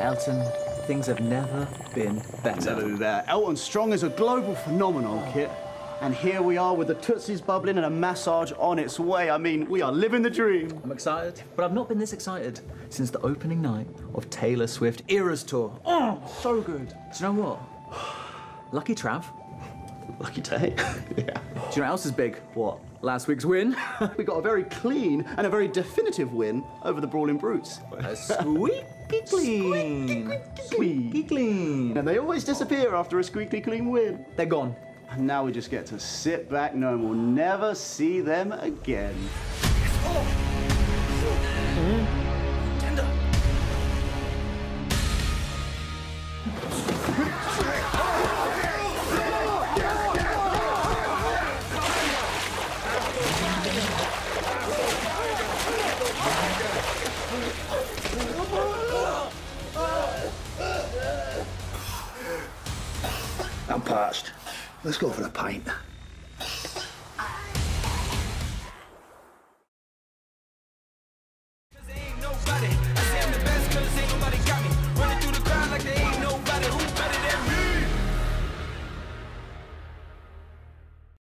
Elton, things have never been better. Never there. Elton Strong is a global phenomenon, Kit. And here we are with the Tootsies bubbling and a massage on its way. I mean, we are living the dream. I'm excited, but I've not been this excited since the opening night of Taylor Swift Eras Tour. Oh, so good. Do you know what? Lucky Trav. Lucky day. Yeah. Do you know what else is big? What? Last week's win? We got a very clean and a very definitive win over the Brawling Brutes. Squeaky clean. Squeaky clean. And they always disappear after a squeaky clean win. They're gone. And now we just get to sit back knowing we'll never see them again. Tender. I'm parched. Let's go for a pint.